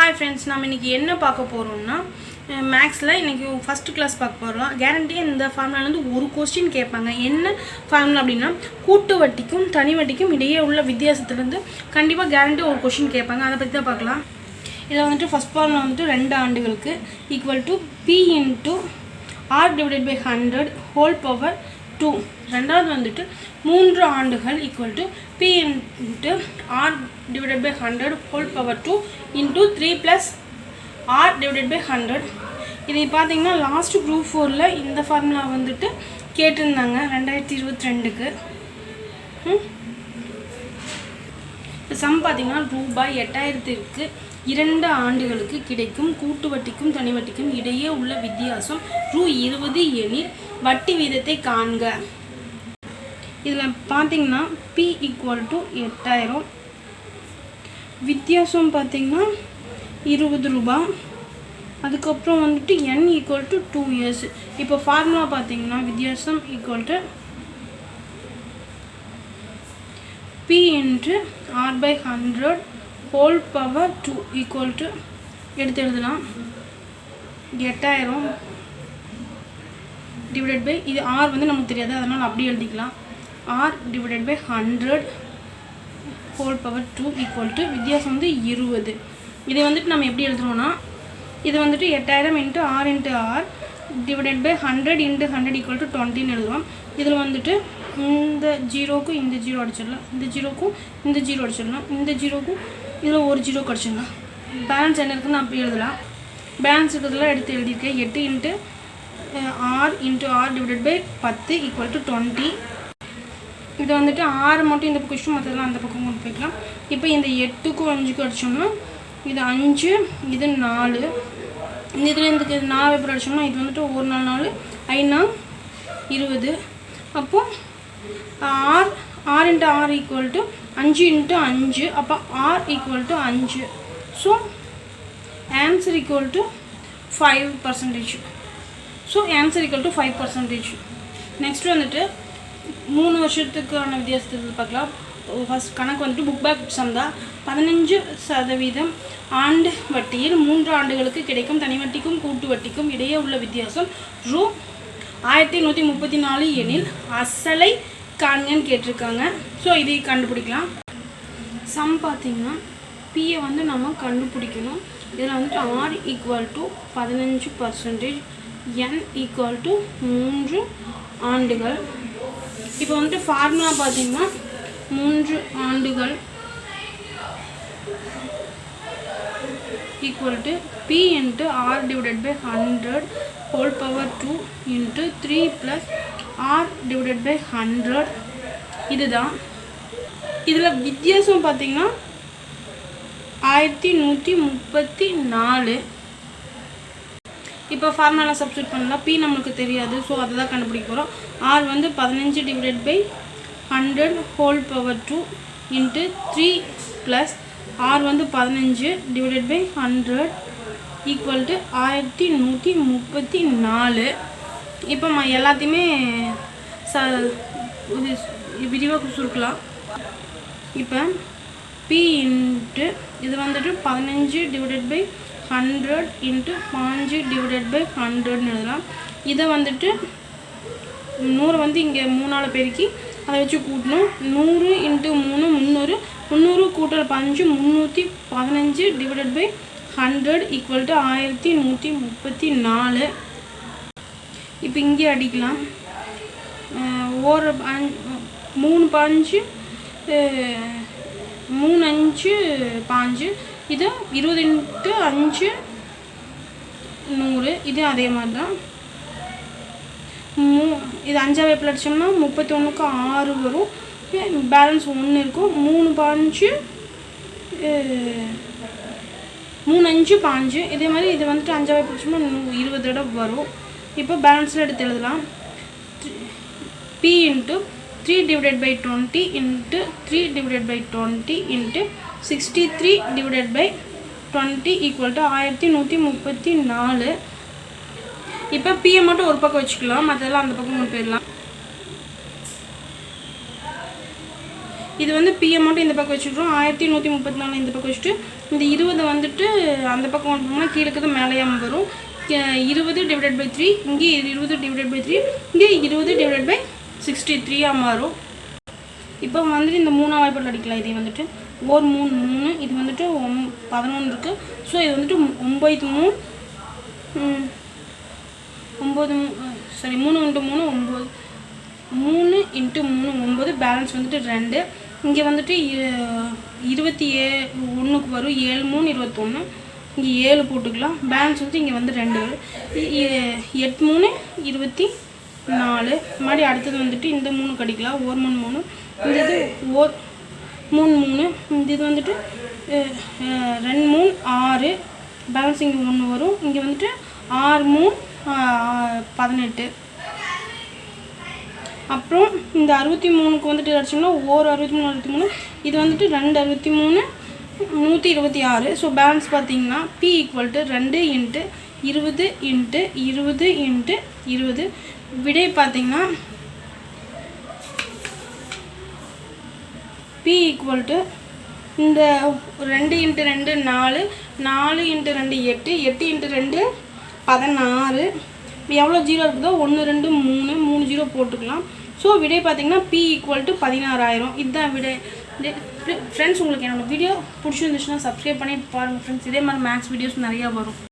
Hi friends, நாம் இன்னைக்கு என்ன பார்க்க போறோம்னா மேக்ஸ்ல இன்னைக்கு ஃபர்ஸ்ட் கிளாஸ் பார்க்க போறோம். கேரண்டியா இந்த ஃபார்முலால இருந்து ஒரு क्वेश्चन கேட்பாங்க. என்ன ஃபார்முலா அப்படினா கூட்டு வட்டிக்கும் தனி வட்டிக்கும் இடையே உள்ள வித்தியாசத்துல இருந்து கண்டிப்பா கேரண்டியா ஒரு क्वेश्चन கேட்பாங்க. அத பத்தி தான் பார்க்கலாம். இத வந்து ஃபர்ஸ்ட் ஃபார்முலா வந்து 2 ஆண்டுகளுக்கு = p * r / 100 whole power 2. ரெண்டாவது வந்துட்டு 3 ஆண்டுகள் = p * r / 100 whole power 2 into 3 plus r divided by 100. இதை பார்த்தீங்கன்னா லாஸ்ட் குரூப் 4ல இந்த ஃபார்முலா வந்துட்டு கேட்டிருந்தாங்க 2022க்கு. இந்த சம் பார்த்தீங்கன்னா ரூபாய் 8000க்கு 2 ஆண்டுகளுக்கு கிடைக்கும் கூட்டு வட்டிக்கும் தனி வட்டிக்கும் இடையே உள்ள வித்தியாசம் ரூ. 20 எனில் வட்டி வீதத்தை காண்க. இதில் பார்த்தீங்கன்னா p = 8000, வித்தியாசம் பார்த்தீங்கன்னா 20 ரூபாய், அதுக்கப்புறம் வந்துட்டு n = 2 years. இப்போ ஃபார்முலா பார்த்தீங்கன்னா வித்தியாசம் = p * r/100 whole power 2 எடுத்து எழுதலாம். 8000 டிவைடட் பை இது r வந்து நமக்கு தெரியாது, அதனால் அப்படியே எழுதிக்கலாம். r divided by 100 whole power 2 வித்தியாசம் வந்து 20. இதை வந்துட்டு நம்ம எப்படி எழுதுறோம்னா இது வந்துட்டு 8000 × r × r divided by 100 × 100 = 20 ன்னு எழுதுறோம். இதில் வந்துட்டு இந்த ஜீரோக்கும் இந்த ஜீரோ அடிச்சிடலாம், இந்த ஜீரோக்கும் இந்த ஜீரோ அடிச்சிடலாம், இந்த ஜீரோக்கும் இதில் ஒரு ஜீரோ அடிச்சிடலாம். பேலன்ஸ் என்ன இருக்குன்னு அப்படி எழுதலாம். பேலன்ஸ் இருக்கிறதுலாம் எடுத்து எழுதியிருக்கேன். 8 × r × r divided by 10 = 20. இது வந்துட்டு 6 மட்டும் இந்த பக்கம் மற்றதெல்லாம் அந்த பக்கம் கொண்டு போய்க்கலாம். இப்போ இந்த 8க்கும் 5க்கும் அடிச்சோம்னா இது 5, இது 4. இந்த இதில் இதுக்கு 4 எப்படி அடிச்சோம்னா இது வந்துட்டு ஒரு 4 5 20. அப்போது r × r = 5 × 5. அப்போ r = 5. So answer = 5%. So answer = 5%. Next வந்துட்டு 3 வருஷத்துக்கான வித்தியாசத்தை பார்க்கலாம். ஃபர்ஸ்ட் கணக்கு வந்துட்டு புக் பேக் சம் தான். 15% ஆண்டு வட்டியில் 3 ஆண்டுகளுக்கு கிடைக்கும் தனி வட்டிக்கும் கூட்டு வட்டிக்கும் இடையே உள்ள வித்தியாசம் ரூ. 1134 எனில் அசலை காண்கன்னு கேட்டிருக்காங்க. ஸோ இதை கண்டுபிடிக்கலாம். சம் பார்த்தீங்கன்னா பியை வந்து நம்ம கண்டுபிடிக்கணும். இதில் வந்துட்டு r = 15%, n = 3 ஆண்டுகள். இப்போ வந்துட்டு ஃபார்முலா பார்த்தீங்கன்னா 3 ஆண்டுகள் = p * r / 100 whole power 2 into 3 plus r divided by 100. இதுதான். இதில் வித்தியாசம் பார்த்தீங்கன்னா 1134. இப்போ ஃபார்முலா சப்ஸ்டிட் பண்ணலாம். p நம்மளுக்கு தெரியாது, ஸோ அதை தான் கண்டுபிடிக்க போகிறோம். r வந்து 15 divided by 100 whole power 2 into 3 plus r வந்து 15 divided by 100 = 1134. இப்போ எல்லாத்தையுமே விரிவாக சுருக்கலாம். இப்போ p இது வந்துட்டு 15 divided by 100 into 5 divided by 100 எழுதலாம். இதை வந்துட்டு 100 வந்து இங்கே 3ஆல் பெருக்கி அதை வச்சு கூட்டணும். 100 × 3 300, 300 கூட்டல் 5 315 divided by 100 = 1134. இப்போ இங்கே அடிக்கலாம். 3 5 3 5 5, இது 20 × 5 100. இது அதே மாதிரி தான். இது 5ஆக எப்படி அடிச்சோம்னா 31க்கு 6 வரும். பேலன்ஸ் 1 இருக்கும். 3 5 3 5 5. இதே மாதிரி இது வந்துட்டு 5ஆக எப்படி அடிச்சோம்னா 20 தடவை வரும். இப்போ பேலன்ஸில் எடுத்து எழுதலாம். p * 3 divided by 20 into 3 divided by 20 into 63 divided by 20 = 1134. இப்போ பியை மட்டும் ஒரு பக்கம் வச்சுக்கலாம், மற்றதெல்லாம் அந்த பக்கம் கொண்டு போயிடலாம். இது வந்து பிஎம் மட்டும் இந்த பக்கம் வச்சுக்கிறோம். 1134 இந்த பக்கம் வச்சுட்டு இந்த 20 வந்துட்டு அந்த பக்கம் வந்துட்டோம்னா கீழே இருக்கிறது மேலேயாமல் வரும். 20/3 இங்கே 20/3 இங்கே 20/63 மாறும். இப்போ வந்துட்டு இந்த 3 வாய்ப்பாடு அடிக்கலாம். இதை வந்துட்டு 1 3 3 இது வந்துட்டு 11 இருக்குது. ஸோ இது வந்துட்டு 9 3 சாரி 3 × 3 9 3 × 3 9 பேலன்ஸ் வந்துட்டு 2. இங்கே வந்துட்டு 21க்கு வரும். 7 3 21 இங்கே 7 போட்டுக்கலாம். பேலன்ஸ் வந்துட்டு இங்கே வந்து 2 வரும். 8 3 24 மாதிரி. அடுத்தது வந்துட்டு இந்த 3 கடிக்கலாம். 1 3 3 இந்த இது 3 3 இந்த இது வந்துட்டு 2 3 6 பேலன்ஸ் இங்கே 1 வரும். இங்கே வந்துட்டு 6 3 18. அப்புறம் இந்த 63க்கு வந்துட்டு அடிச்சோம்னா 63 63 இது வந்துட்டு 2 63 126. ஸோ பேலன்ஸ் பார்த்தீங்கன்னா P = 2 × 20 × 20 × 20. விடை பார்த்தீங்கன்னா P = இந்த 2 × 2 4 4 × 2 8 8 × 2 16. எவ்வளோ ஜீரோ இருக்குதோ 1 2 3 3 ஜீரோ போட்டுக்கலாம். ஸோ விடை பார்த்தீங்கன்னா P = 16,000. இதுதான் விடை. ஃப்ரெண்ட்ஸ், உங்களுக்கு என்னோடய வீடியோ பிடிச்சிருந்துச்சுன்னா சப்ஸ்கிரைப் பண்ணி பாருங்கள் ஃப்ரெண்ட்ஸ். இதே மாதிரி மேக்ஸ் வீடியோஸ் நிறையா வரும்.